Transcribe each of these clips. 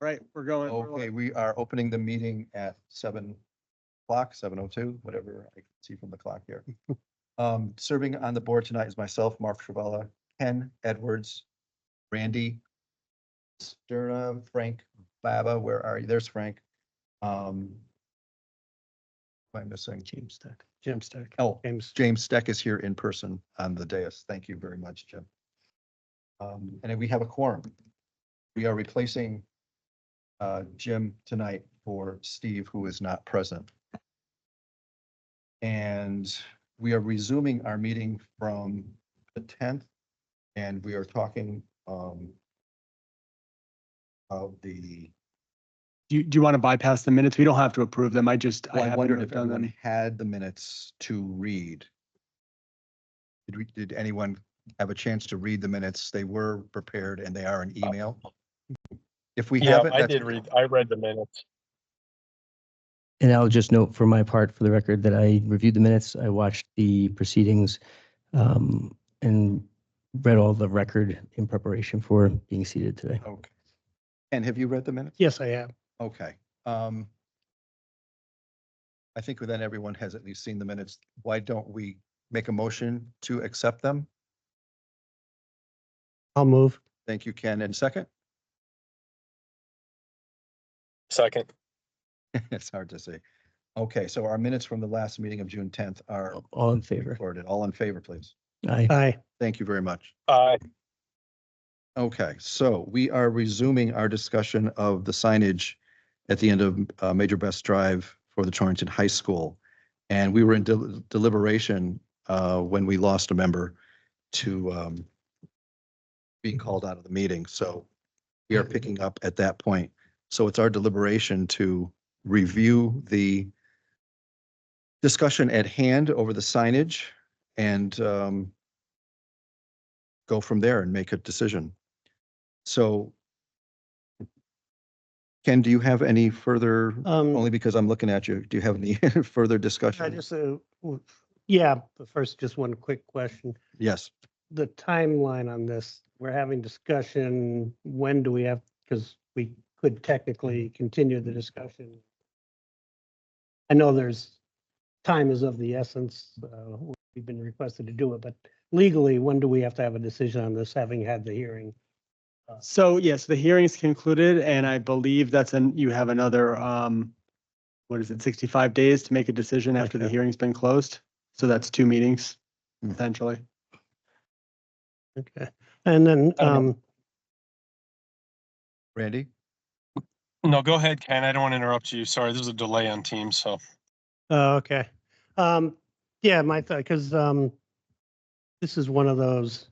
Right, we're going. Okay, we are opening the meeting at 7:00, 7:02, whatever I can see from the clock here. Serving on the board tonight is myself, Mark Travella, Ken Edwards, Randy Sterna, Frank Baba, where are you? There's Frank. What am I missing? James Steck. Jim Steck. Oh, James. James Steck is here in person on the dais. Thank you very much, Jim. And then we have a quorum. We are replacing Jim tonight for Steve, who is not present. And we are resuming our meeting from the 10th, and we are talking of the, Do you want to bypass the minutes? We don't have to approve them. I well, I haven't wondered if done everyone them. had the minutes to read. Did anyone have a chance to read the minutes? They were prepared and they are an email. If we Yeah, haven't, I that's did read, I read the minutes. And I'll just note for my part, for the record, that I reviewed the minutes, I watched the proceedings, and read all the record in preparation for being seated today. okay. And have you read the minutes? Yes, I have. Okay. I think then everyone has at least seen the minutes. Why don't we make a motion to accept them? I'll move. Thank you, Ken. And second? Second. It's hard to say. Okay, so our minutes from the last meeting of June 10th are All in favor? recorded. All in favor, please. Aye. Aye. Thank you very much. Aye. Okay, so we are resuming our discussion of the signage at the end of Major Best Drive for the Torrington High School. And we were in deliberation when we lost a member to being called out of the meeting. So we are picking up at that point. So it's our deliberation to review the discussion at hand over the signage and go from there and make a decision. So Ken, do you have any further, only because I'm looking at you, do you have any further I discussion? just, yeah, but first, just one quick question. Yes. The timeline on this, we're having discussion, when do we have, because we could technically continue the discussion. I know time is of the essence, we've been requested to do it, but legally, when do we have to have a decision on this, having had the hearing? So yes, the hearing's concluded and I believe you have another, what is it, 65 days to make a decision after the Okay. hearing's been closed. So that's 2 meetings, potentially. Okay, and then, Randy? No, go ahead, Ken. I don't want to interrupt you. Sorry, there's a delay on Teams, so. okay. Yeah, my thought, because this is one of those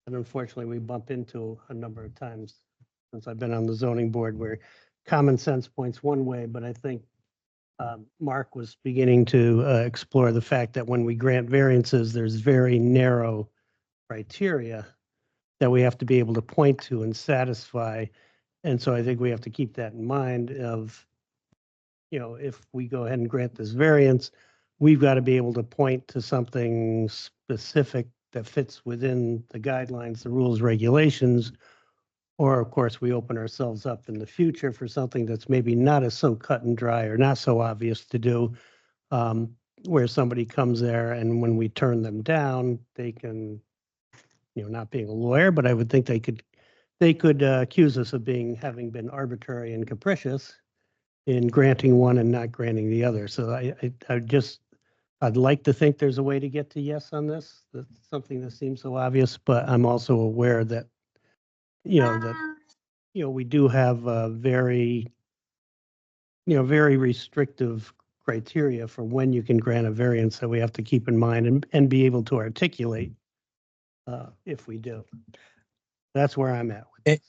that unfortunately we bump into a number of times since I've been on the zoning board where common sense points one way, but I think Mark was beginning to explore the fact that when we grant variances, there's very narrow criteria that we have to be able to point to and satisfy. And so I think we have to keep that in mind of, if we go ahead and grant this variance, we've got to be able to point to something specific that fits within the guidelines, the rules, regulations, or of course, we open ourselves up in the future for something that's maybe not as so cut and dry or not so obvious to do, where somebody comes there and when we turn them down, they can, not being a lawyer, but I would think they could accuse us of having been arbitrary and capricious in granting one and not granting the other. So I'd like to think there's a way to get to yes on this. That's something that seems so obvious, but I'm also aware that, we do have a very restrictive criteria for when you can grant a variance that we have to keep in mind and be able to articulate if we do. That's where I'm at with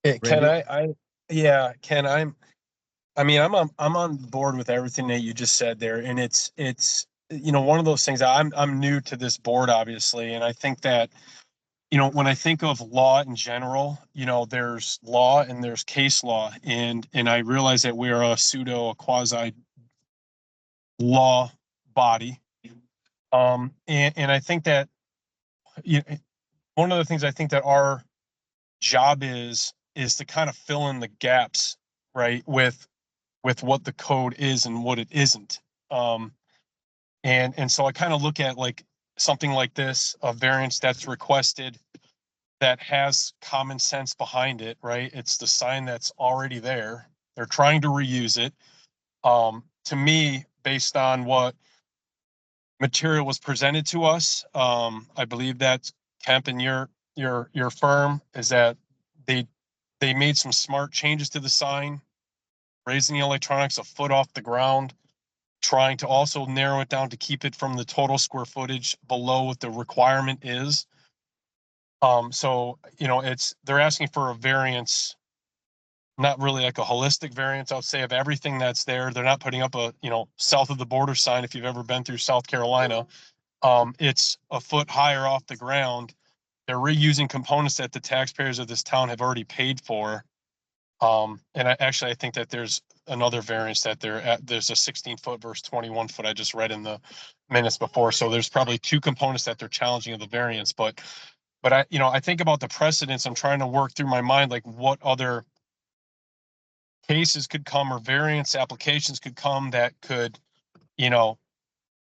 this. Ken, Randy? yeah, Ken, I'm on board with everything that you just said there. And it's, one of those things. I'm new to this board, obviously. And I think that, when I think of law in general, there's law and there's case law. And I realize that we are a quasi law body. And I think that, one of the things I think that our job is is to kind of fill in the gaps, right, with what the code is and what it isn't. And so I kind of look at like something like this, a variance that's requested that has common sense behind it, right? It's the sign that's already there. They're trying to reuse it. To me, based on what material was presented to us, I believe that Kemp and your firm is that they made some smart changes to the sign, raising the electronics a foot off the ground, trying to also narrow it down to keep it from the total square footage below what the requirement is. So, you know, they're asking for a variance, not really like a holistic variance, I would say, of everything that's there. They're not putting up a, you know, south of the border sign. If you've ever been through South Carolina, it's a foot higher off the ground. They're reusing components that the taxpayers of this town have already paid for. And I think that there's another variance that there's a 16-foot versus 21-foot. I just read in the minutes before. So there's probably two components that they're challenging of the variance, but I think about the precedents. I'm trying to work through my mind, like what other cases could come or variance applications could come that could, you know,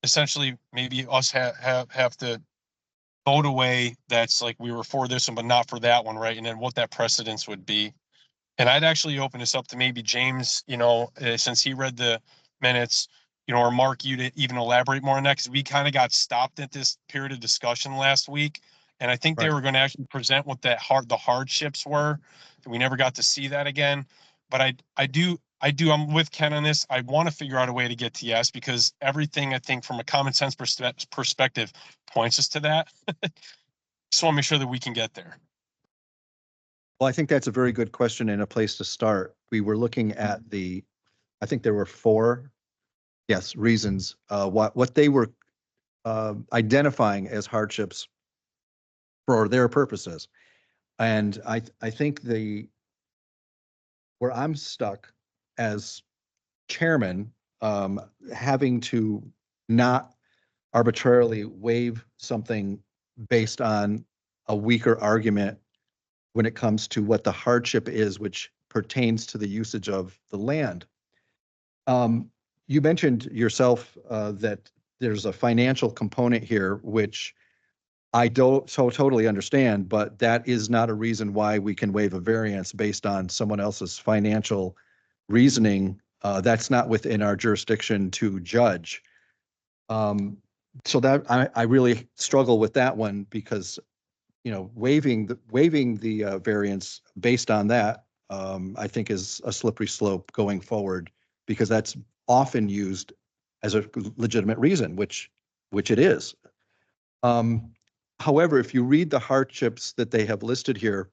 essentially maybe us have to vote away. That's like, we were for this one, but not for that one. Right. And then what that precedence would be. And I'd actually open this up to maybe James, you know, since he read the minutes, you know, or Mark, you to even elaborate more on that, because we kind of got stopped at this period of discussion last week. And I think they Right. were going to actually present what the hardships were. And we never got to see that again. But I'm with Ken on this. I want to figure out a way to get to yes, because everything I think from a common sense perspective points us to that. Just want to make sure that we can get there. Well, I think that's a very good question and a place to start. We were looking at I think there were four, yes, reasons, what they were identifying as hardships for their purposes. And I think where I'm stuck as chairman, having to not arbitrarily waive something based on a weaker argument when it comes to what the hardship is, which pertains to the usage of the land. You mentioned yourself that there's a financial component here, which I don't totally understand, but that is not a reason why we can waive a variance based on someone else's financial reasoning. That's not within our jurisdiction to judge. So that I really struggle with that one, because you know, waiving the variance based on that, I think is a slippery slope going forward, because that's often used as a legitimate reason, which it is. However, if you read the hardships that they have listed here,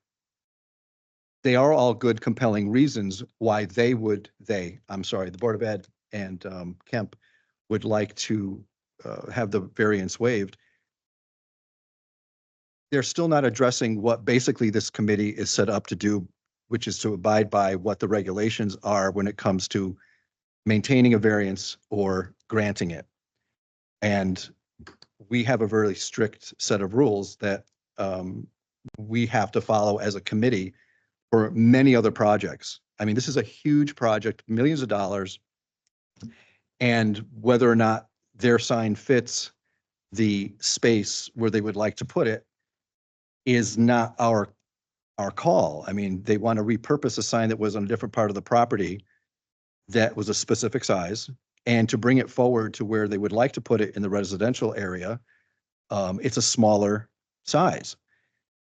they are all good, compelling reasons why the Board of Ed and Kemp would like to have the variance waived. They're still not addressing what basically this committee is set up to do, which is to abide by what the regulations are when it comes to maintaining a variance or granting it. And we have a very strict set of rules that we have to follow as a committee for many other projects. I mean, this is a huge project, millions of dollars. And whether or not their sign fits the space where they would like to put it is not our call. I mean, they want to repurpose a sign that was on a different part of the property that was a specific size, and to bring it forward to where they would like to put it in the residential area, it's a smaller size.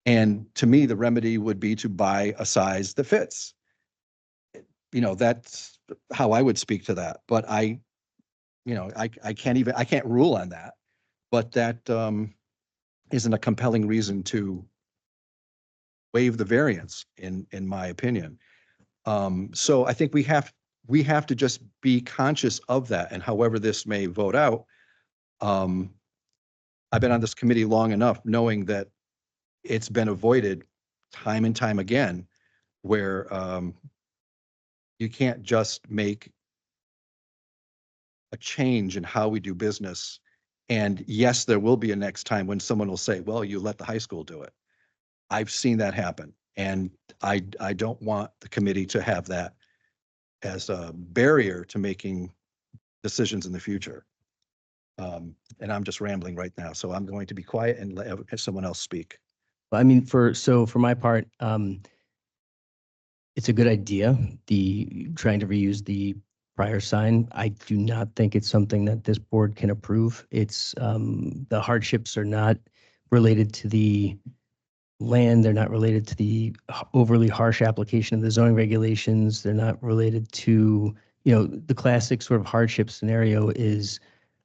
And to me, the remedy would be to buy a size that fits. You know, that's how I would speak to that. But I can't rule on that. But that isn't a compelling reason to waive the variance, in my opinion. So I think we have to just be conscious of that. And however this may vote out, I've been on this committee long enough knowing that it's been avoided time and time again, where you can't just make a change in how we do business. And yes, there will be a next time when someone will say, well, you let the high school do it. I've seen that happen. And I don't want the committee to have that as a barrier to making decisions in the future. And I'm just rambling right now, so I'm going to be quiet and let someone else speak. I mean, for my part, it's a good idea, the trying to reuse the prior sign. I do not think it's something that this board can approve. It's, the hardships are not related to the land. They're not related to the overly harsh application of the zoning regulations. They're not related to, the classic sort of hardship scenario is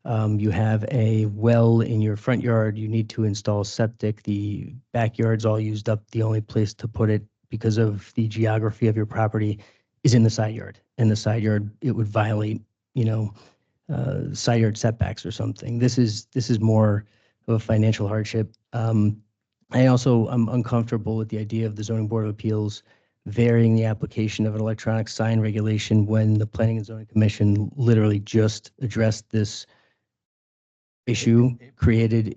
you have a well in your front yard, you need to install septic, the backyard's all used up. The only place to put it because of the geography of your property is in the side yard. And the side yard, it would violate, side yard setbacks or something. This is more of a financial hardship. I'm uncomfortable with the idea of the Zoning Board of Appeals varying the application of an electronic sign regulation when the Planning and Zoning Commission literally just addressed this issue, created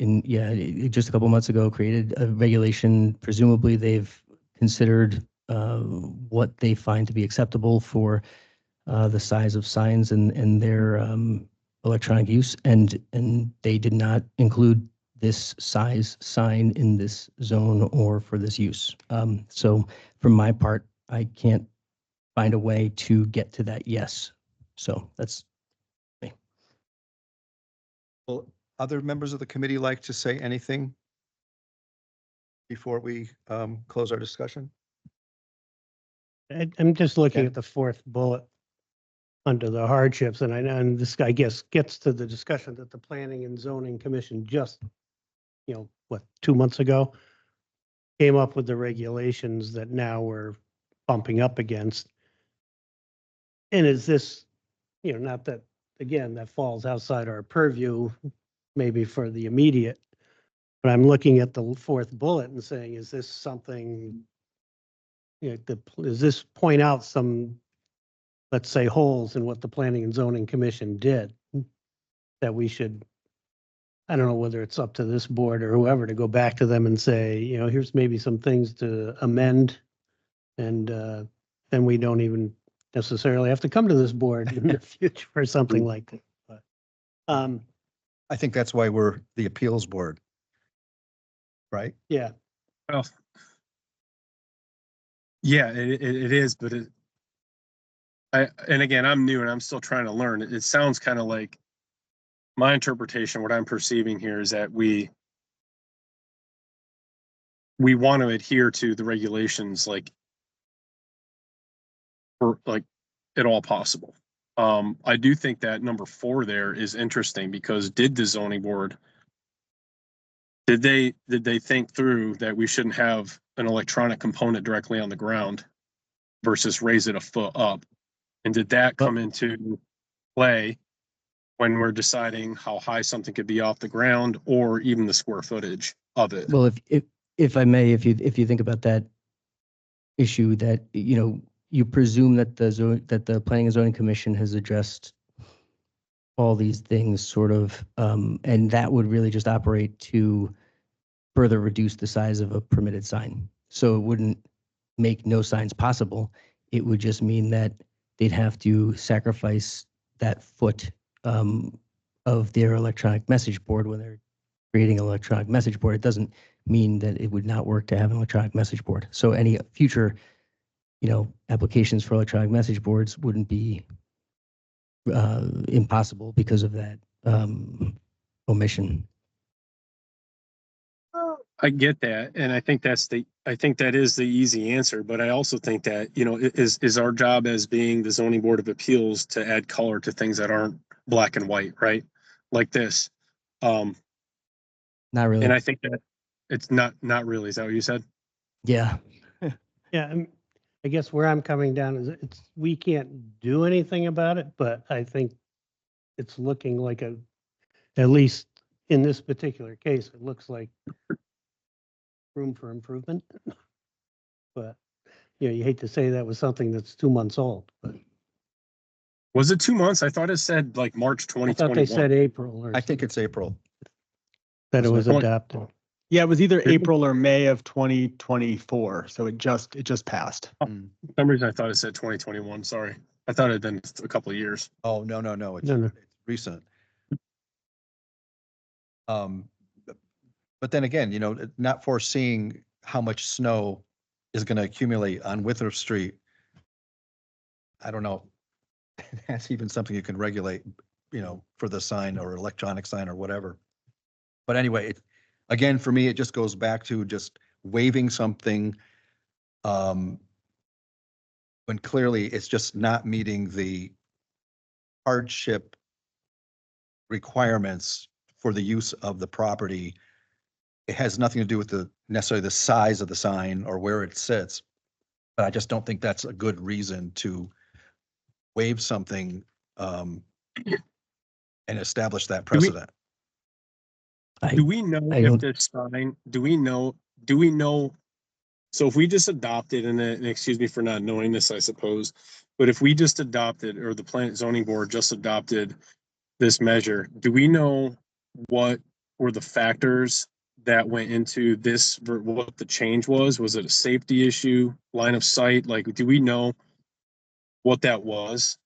just a couple months ago, created a regulation. Presumably they've considered what they find to be acceptable for the size of signs and their electronic use, and they did not include this size sign in this zone or for this use. So from my part, I can't find a way to get to that yes. So that's me. Well, other members of the committee like to say anything before we close our discussion? I'm just looking Okay. at the fourth bullet under the hardships, and and this, I guess, gets to the discussion that the Planning and Zoning Commission just, 2 months ago, came up with the regulations that now we're bumping up against. And is this, not that, again, that falls outside our purview, maybe for the immediate, but I'm looking at the fourth bullet and saying, is this something, does this point out some, let's say, holes in what the Planning and Zoning Commission did that we should, I don't know whether it's up to this board or whoever to go back to them and say, here's maybe some things to amend. And then we don't even necessarily have to come to this board in the future for something like that. But I think that's why we're the appeals board. Right? yeah, Well, yeah, it is, but and again, I'm new and I'm still trying to learn. It sounds kind of like my interpretation, what I'm perceiving here is that we want to adhere to the regulations for at all possible. I do think that number 4 there is interesting because did the zoning board, did they think through that we shouldn't have an electronic component directly on the ground versus raise it a foot up? And did that come into play when we're deciding how high something could be off the ground or even the square footage of it? Well, if I may, if you think about that issue, that you presume that the Planning and Zoning Commission has addressed all these things sort of, and that would really just operate to further reduce the size of a permitted sign. So it wouldn't make no signs possible. It would just mean that they'd have to sacrifice that foot of their electronic message board when they're creating an electronic message board. It doesn't mean that it would not work to have an electronic message board. So any future, applications for electronic message boards wouldn't be impossible because of that omission. I get that, and I think that is the easy answer. But I also think that is our job as being the zoning board of appeals to add color to things that aren't black and white, right? Like this. Not really. And I think that it's not really. Is that what you said? Yeah. yeah. I guess where I'm coming down is we can't do anything about it, but I think it's looking like at least in this particular case, it looks like room for improvement. But you hate to say that was something that's 2 months old, but Was it 2 months? I thought it said March I thought 2021. they said April or I think it's April. that it was Point. adopted. Yeah, it was either Really? April or May of 2024, so it just passed. Mm. For some reason I thought it said 2021, sorry. I thought it had been a couple of years. Oh, no, no, no, it's No, no. it's recent. But then again, not foreseeing how much snow is going to accumulate on Winthrop Street. I don't know. That's even something you can regulate, for the sign or electronic sign or whatever. But anyway, again, for me, it just goes back to just waiving something when clearly it's just not meeting the hardship requirements for the use of the property. It has nothing to do with necessarily the size of the sign or where it sits. But I just don't think that's a good reason to waive something and establish that Do we- precedent. Do we know I if don't- this sign, do we know, so if we just adopted, and excuse me for not knowing this, I suppose, but if we just adopted, or the Planet Zoning Board just adopted this measure, do we know what were the factors that went into this, what the change was? Was it a safety issue, line of sight? Like, do we know what that was?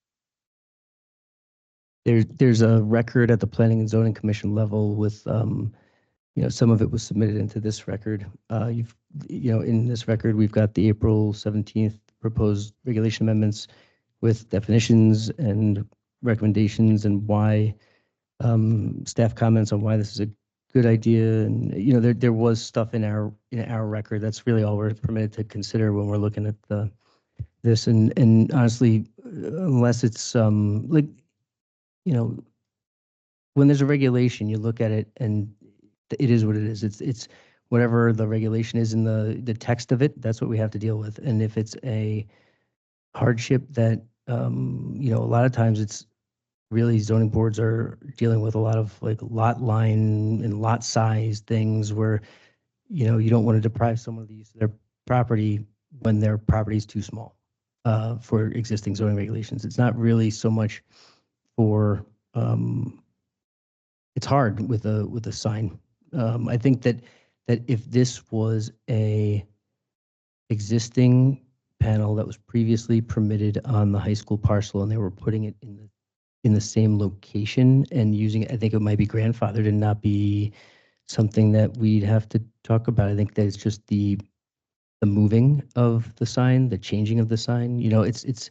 There's a record at the Planning and Zoning Commission level with, some of it was submitted into this record. In this record, we've got the April 17th proposed regulation amendments with definitions and recommendations and why, staff comments on why this is a good idea. And, there was stuff in our record. That's really all we're permitted to consider when we're looking at this. And honestly, unless it's, when there's a regulation, you look at it and it is what it is. It's whatever the regulation is in the text of it, that's what we have to deal with. And if it's a hardship that, a lot of times it's really zoning boards are dealing with a lot of like lot line and lot size things where, you don't want to deprive someone of the use of their property when their property is too small for existing zoning regulations. It's not really so much for, it's hard with a sign. I think that if this was a existing panel that was previously permitted on the high school parcel and they were putting it in the same location and using it, I think it might be grandfathered and not be something that we'd have to talk about. I think that it's just the moving of the sign, the changing of the sign. It's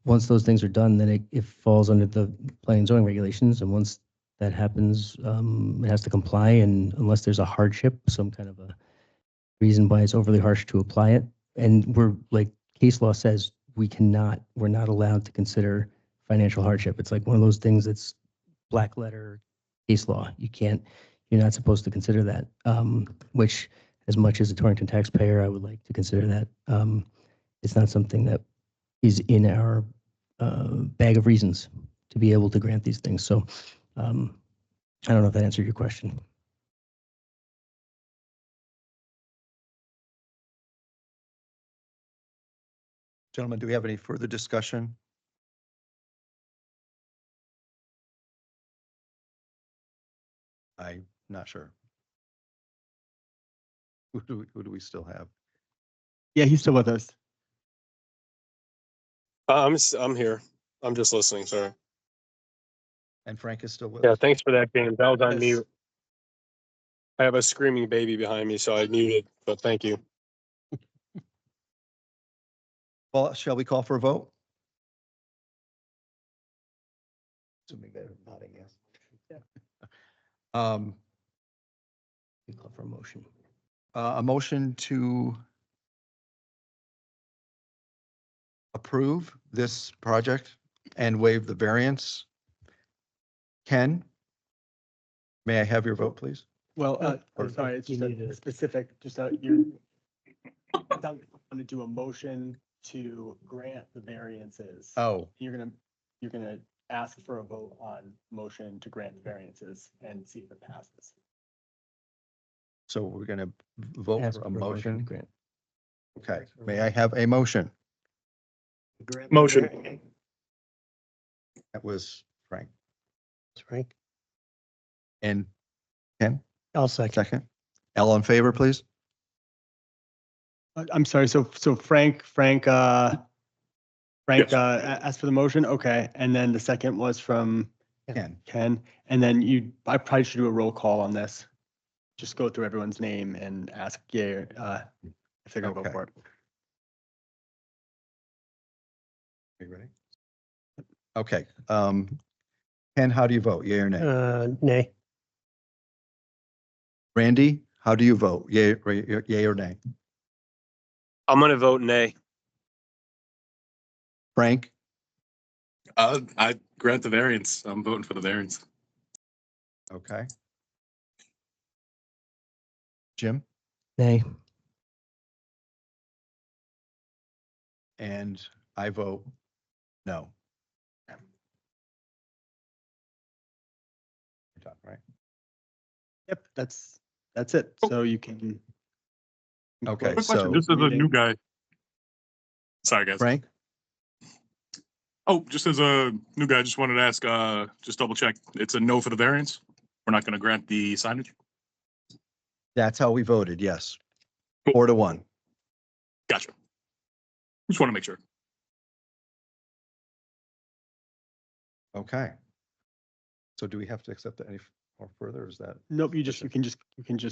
once those things are done, then it falls under the planning and zoning regulations. And once that happens, it has to comply. And unless there's a hardship, some kind of a reason why it's overly harsh to apply it. And we're like, case law says we're not allowed to consider financial hardship. It's like one of those things that's black letter case law. You're not supposed to consider that, which as much as a Torrington taxpayer, I would like to consider that. It's not something that is in our bag of reasons to be able to grant these things. So I don't know if that answered your question. Gentlemen, do we have any further discussion? I'm not sure. Who do we still have? Yeah, he's still with us. I'm here. I'm just listening, sorry. And Frank is still with Yeah, us? thanks for that, game. That was on Yes. mute. I have a screaming baby behind me, so I muted, but thank you. Well, shall we call for a vote? Assuming they're nodding yes. We call for a motion. A motion to approve this project and waive the variance. Ken, may I have your vote, please? Well, Or- I'm sorry, it's You just need a to- specific, you're going to do a motion to grant the variances. Oh, You're gonna ask for a vote on motion to grant the variances and see if it passes. so we're going to vote Ask for a to motion. grant. Okay, may I have a motion? Motion. That was Frank. Frank, And Ken, I'll second. second. All in favor, please? I'm sorry, so Frank Yes. asked for the motion, okay, and then the second was from Ken. Ken, and then I probably should do a roll call on this. Just go through everyone's name and ask, if they're gonna go Okay. for it. Are you ready? Okay. Ken, how do you vote? Yay or nay? Nay. Randy, how do you vote? Yay or nay? I'm gonna vote nay. Frank? I grant the variance. I'm voting for the variance. Okay. Jim? Nay. And I vote no. You're done, right? Yep, that's it. Oh. So you can. Okay, Quick question, so- just as a new guy. Sorry, guys. Frank? Oh, just as a new guy, just wanted to ask, just double check. It's a no for the variance? We're not going to grant the signage? That's how we voted, yes. Cool. 4-1. Gotcha. Just want to make sure. Okay. So do we have to accept that any more further, or is that? Nope, you can just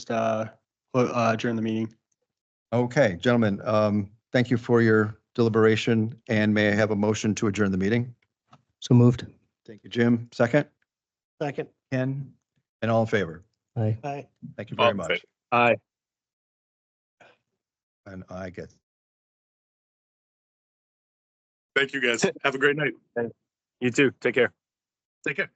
adjourn the meeting. Okay, gentlemen, thank you for your deliberation, and may I have a motion to adjourn the meeting? So moved. Thank you, Jim. Second, Second. Ken, and all in favor. Aye. Aye. Thank you All very in much. favor. Aye. And I get. Thank you, guys. Have a great night. You too. Take care. Take care.